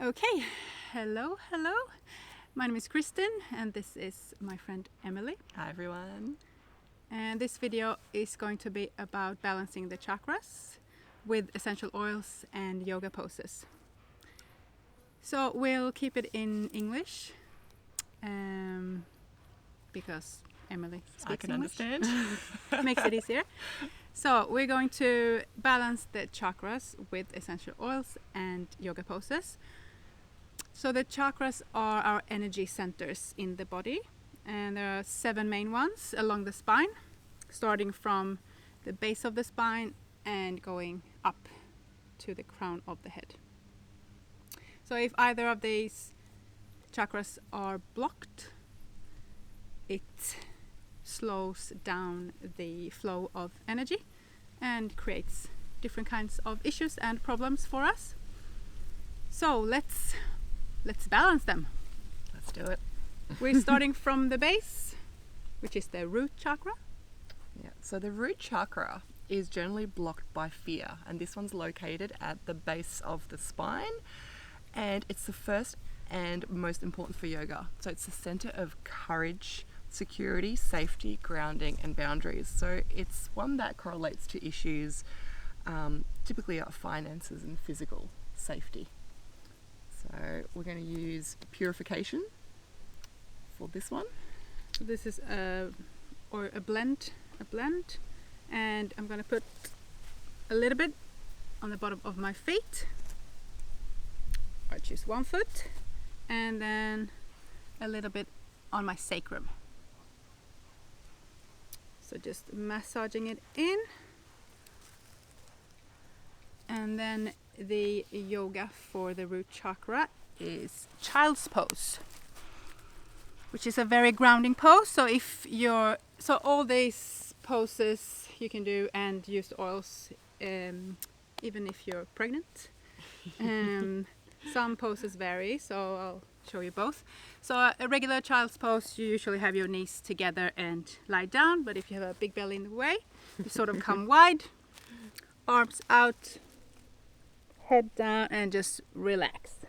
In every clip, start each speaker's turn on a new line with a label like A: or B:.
A: Okay, hello. My name is Kristen and this is my friend Emily.
B: Hi everyone.
A: And this video is going to be about balancing the chakras with essential oils and yoga poses. So we'll keep it in English because Emily speaks
B: I can
A: English.
B: understand.
A: Makes it easier. So we're going to balance the chakras with essential oils and yoga poses. So the chakras are our energy centers in the body, and there are 7 main ones along the spine, starting from the base of the spine and going up to the crown of the head. So if either of these chakras are blocked, it slows down the flow of energy and creates different kinds of issues and problems for us. So let's balance them.
B: Let's do it.
A: We're starting from the base, which is the root chakra.
B: Yeah. So the root chakra is generally blocked by fear, and this one's located at the base of the spine, and it's the first and most important for yoga. So it's the center of courage, security, safety, grounding, and boundaries. So it's one that correlates to issues typically of finances and physical safety. So we're going to use purification for this one.
A: So this is a blend, and I'm going to put a little bit on the bottom of my feet. I choose 1 foot, and then a little bit on my sacrum. So just massaging it in, and then the yoga for the root chakra is child's pose, which is a very grounding pose. So all these poses you can do and use oils even if you're pregnant. Some poses vary, so I'll show you both. So a regular child's pose, you usually have your knees together and lie down, but if you have a big belly in the way, you sort of come wide, arms out, head down, and just relax.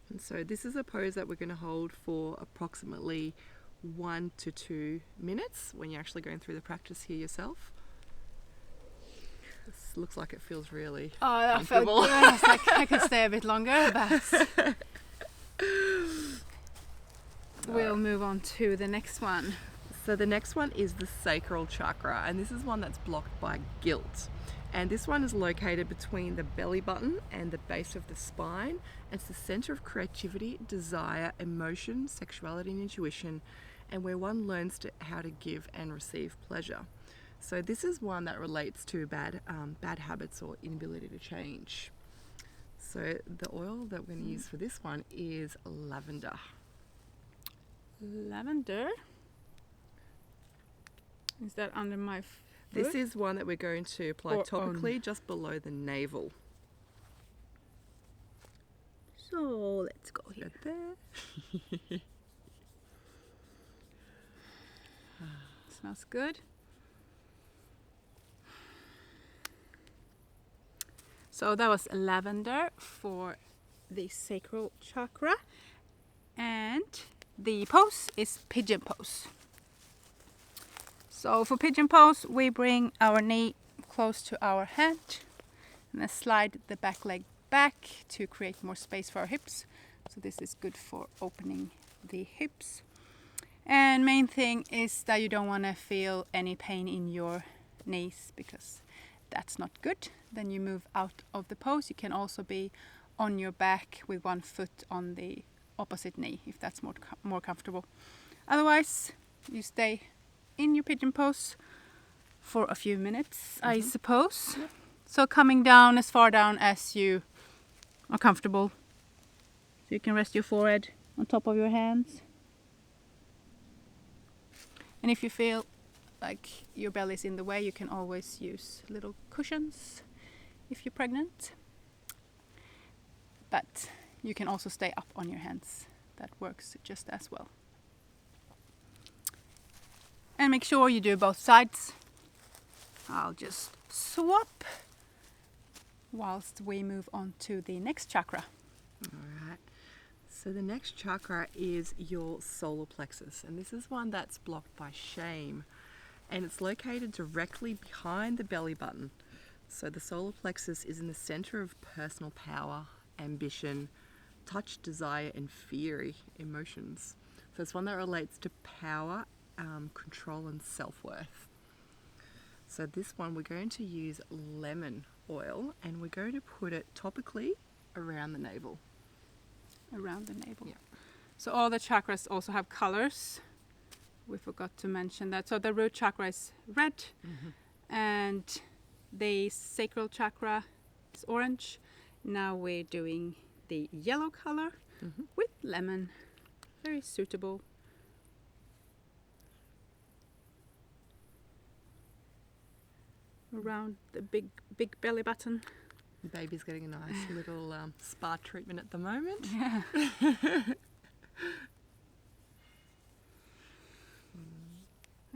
B: And so this is a pose that we're going to hold for approximately 1 to 2 minutes when you're actually going through the practice here yourself. This looks like it feels really
A: That felt
B: comfortable.
A: good. I was like, I could stay a bit longer, but we'll move on to the next one.
B: So the next one is the sacral chakra, and this is one that's blocked by guilt. And this one is located between the belly button and the base of the spine. It's the center of creativity, desire, emotion, sexuality, and intuition, and where one learns how to give and receive pleasure. So this is one that relates to bad habits or inability to change. So the oil that we're going to use for this one is lavender.
A: Lavender. Is that under my foot?
B: This is one that we're going to apply
A: Or
B: topically just below the navel.
A: So let's go here.
B: Right there.
A: Smells good. So that was lavender for the sacral chakra, and the pose is pigeon pose. So for pigeon pose, we bring our knee close to our head and then slide the back leg back to create more space for our hips. So this is good for opening the hips. And main thing is that you don't want to feel any pain in your knees, because that's not good. Then you move out of the pose. You can also be on your back with 1 foot on the opposite knee if that's more comfortable. Otherwise, you stay in your pigeon pose for a few minutes, I suppose.
B: Yep.
A: So coming down as far down as you are comfortable. So you can rest your forehead on top of your hands. And if you feel like your belly is in the way, you can always use little cushions if you're pregnant. But you can also stay up on your hands. That works just as well. And make sure you do both sides. I'll just swap whilst we move on to the next chakra.
B: All right. So the next chakra is your solar plexus, and this is one that's blocked by shame, and it's located directly behind the belly button. So the solar plexus is in the center of personal power, ambition, touch, desire, and fear emotions. So it's one that relates to power, control, and self-worth. So this one, we're going to use lemon oil, and we're going to put it topically around the navel.
A: Around the navel.
B: Yeah.
A: So all the chakras also have colors. We forgot to mention that. So the root chakra is red, and the sacral chakra is orange. Now we're doing the yellow color with lemon. Very suitable. Around the big belly button.
B: The baby's getting a nice little spa treatment at the moment.
A: Yeah.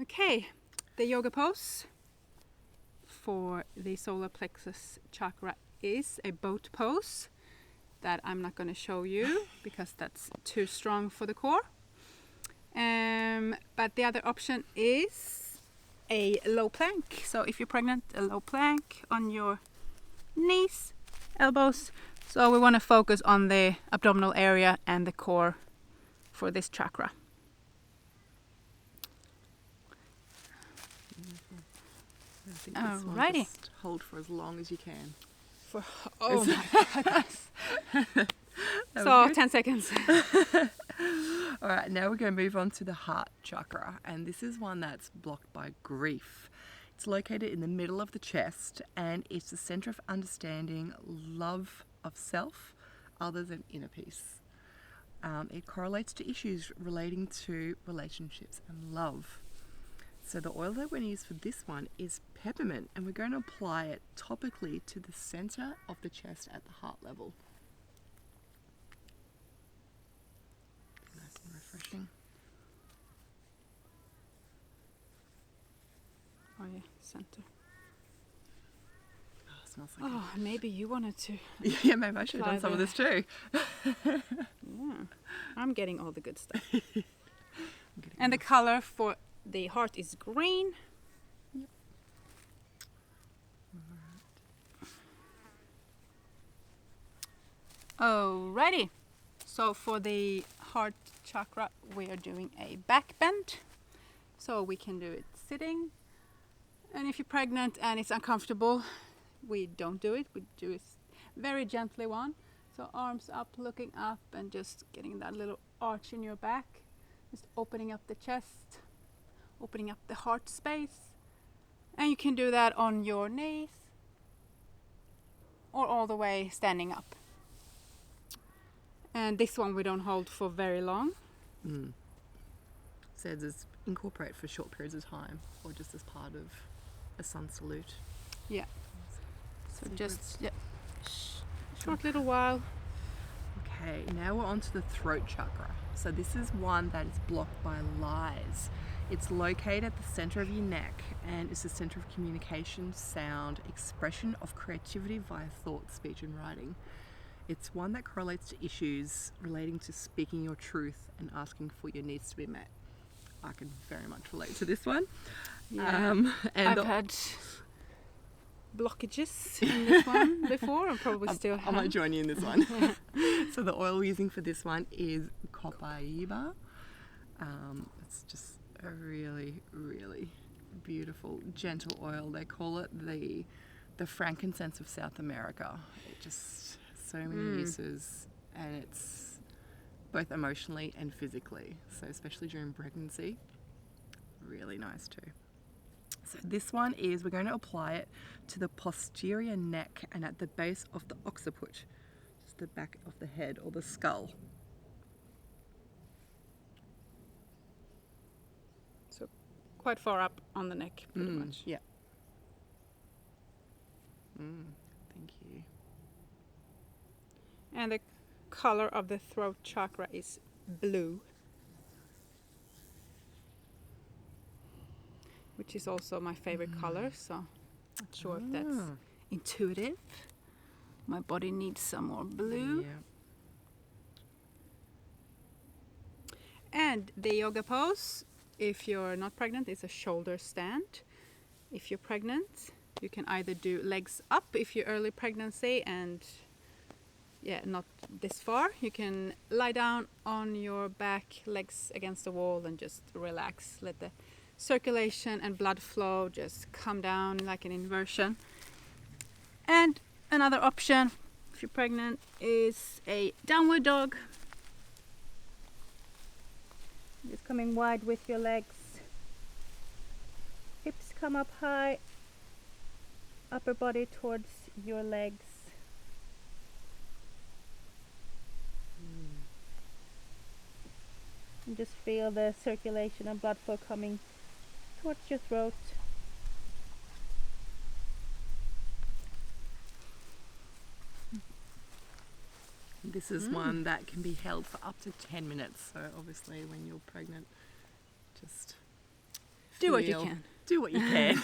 A: Okay, the yoga pose for the solar plexus chakra is a boat pose that I'm not going to show you because that's too strong for the core. But the other option is a low plank. So if you're pregnant, a low plank on your knees, elbows. So we want to focus on the abdominal area and the core for this chakra.
B: I think this one
A: Alrighty.
B: just hold for as long as you can.
A: Oh my goodness. So 10 seconds.
B: All right, now we're going to move on to the heart chakra, and this is one that's blocked by grief. It's located in the middle of the chest, and it's the center of understanding, love of self, others, and inner peace. It correlates to issues relating to relationships and love. So the oil that we're going to use for this one is peppermint, and we're going to apply it topically to the center of the chest at the heart level. Nice and refreshing.
A: Oh yeah, center.
B: Oh, it smells like
A: Oh, maybe you wanted to.
B: yeah, maybe I should have done some of this too.
A: Yeah, I'm getting all the good stuff. And the color for the heart is green.
B: Yep.
A: Alrighty. So for the heart chakra, we are doing a back bend. So we can do it sitting. And if you're pregnant and it's uncomfortable, we don't do it. We do it very gently one. So arms up, looking up, and just getting that little arch in your back. Just opening up the chest, opening up the heart space. And you can do that on your knees or all the way standing up. And this one we don't hold for very long.
B: Says it's incorporate for short periods of time or just as part of a sun salute.
A: Yeah. So
B: Super.
A: just short little while.
B: Okay, now we're on to the throat chakra. So this is one that is blocked by lies. It's located at the center of your neck and is the center of communication, sound, expression of creativity via thought, speech, and writing. It's one that correlates to issues relating to speaking your truth and asking for your needs to be met. I can very much relate to this one.
A: Yeah.
B: And
A: I've had blockages in this one before, and probably still
B: I
A: have.
B: might join you in this one. So the oil we're using for this one is copaiba. It's just a really, really beautiful, gentle oil. They call it the frankincense of South America. It just so many uses, and it's both emotionally and physically. So especially during pregnancy, really nice too. So this one is, we're going to apply it to the posterior neck and at the base of the occiput, just the back of the head or the skull.
A: So quite far up on the neck, pretty much.
B: Yeah. Thank you.
A: And the color of the throat chakra is blue, which is also my favorite color. So Not sure if that's intuitive. My body needs some more blue.
B: Yeah.
A: And the yoga pose, if you're not pregnant, is a shoulder stand. If you're pregnant, you can either do legs up if you're early pregnancy and not this far. You can lie down on your back, legs against the wall, and just relax. Let the circulation and blood flow just come down like an inversion. And another option, if you're pregnant, is a downward dog. Just coming wide with your legs. Hips come up high. Upper body towards your legs. And just feel the circulation and blood flow coming towards your throat.
B: This is one that can be held for up to 10 minutes. So obviously when you're pregnant, just
A: Do what you can.
B: Do what you can.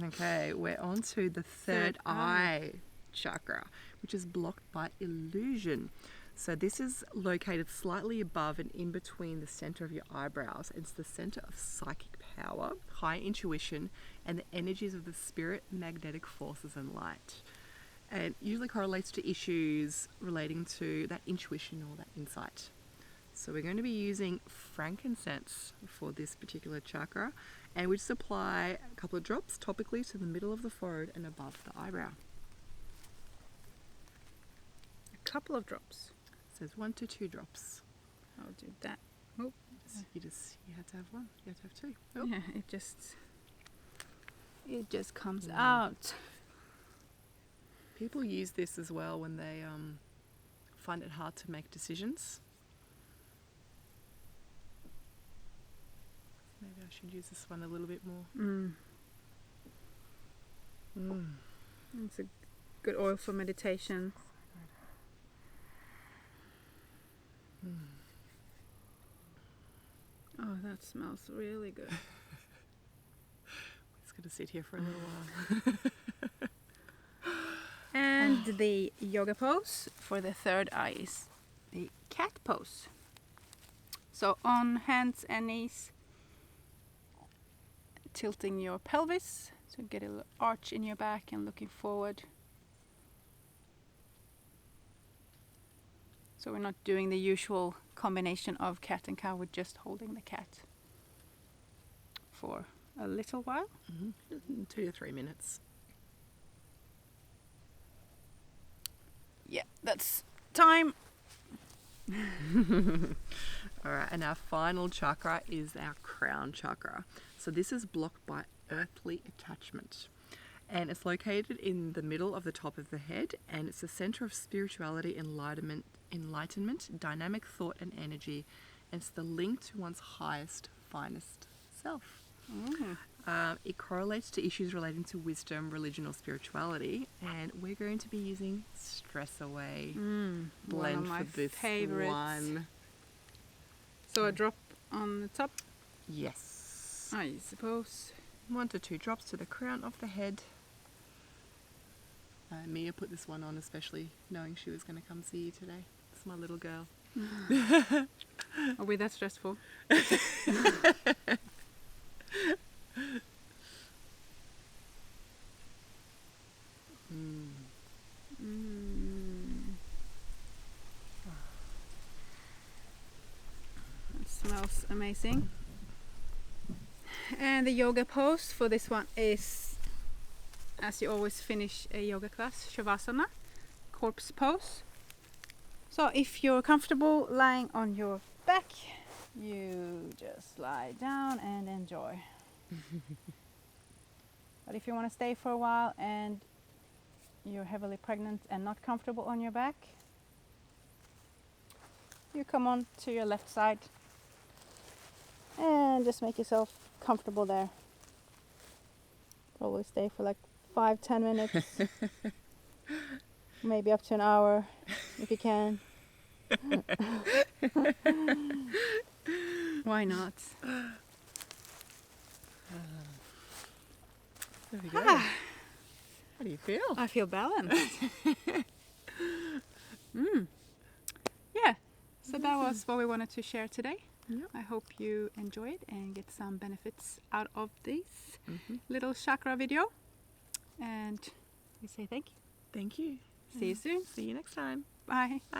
B: Okay, we're on to the third eye chakra, which is blocked by illusion. So this is located slightly above and in between the center of your eyebrows. It's the center of psychic power, high intuition, and the energies of the spirit, magnetic forces, and light. And usually correlates to issues relating to that intuition or that insight. So we're going to be using frankincense for this particular chakra, and we just apply a couple of drops topically to the middle of the forehead and above the eyebrow.
A: A couple of drops.
B: It says 1 to 2 drops.
A: I'll do that. Oh.
B: So you had to have one. You had to have two. Oh.
A: Yeah, it just comes out.
B: People use this as well when they find it hard to make decisions. Maybe I should use this one a little bit more.
A: It's a good oil for meditation. Oh, that smells really good.
B: It's going to sit here for a little while.
A: And the yoga pose for the third eye is the cat pose. So on hands and knees, tilting your pelvis, so get a little arch in your back and looking forward. So we're not doing the usual combination of cat and cow, we're just holding the cat for a little while.
B: 2 to 3 minutes.
A: Yeah, that's time.
B: All right, and our final chakra is our crown chakra. So this is blocked by earthly attachment. And it's located in the middle of the top of the head, and it's the center of spirituality, enlightenment, dynamic thought and energy. And it's the link to one's highest, finest self. It correlates to issues relating to wisdom, religion, or spirituality. And we're going to be using Stress Away blend
A: my
B: for this
A: favorites.
B: one.
A: So a drop on the top,
B: Yes.
A: I suppose.
B: 1 to 2 drops to the crown of the head. Mia put this one on, especially knowing she was going to come see you today. It's my little girl.
A: Are we that stressful? It smells amazing. And the yoga pose for this one is, as you always finish a yoga class, Shavasana, corpse pose. So if you're comfortable lying on your back, you just lie down and enjoy. But if you want to stay for a while and you're heavily pregnant and not comfortable on your back, you come on to your left side and just make yourself comfortable there. Probably stay for like 5-10 minutes, maybe up to an hour if you can. Why not?
B: There we go.
A: Ah,
B: How do you feel?
A: I feel balanced. Yeah, so that was what we wanted to share today.
B: Yep.
A: I hope you enjoyed and get some benefits out of this
B: Mm-hmm.
A: little chakra video. And we say thank you.
B: Thank you.
A: See you soon.
B: See you next time.
A: Bye.
B: Bye.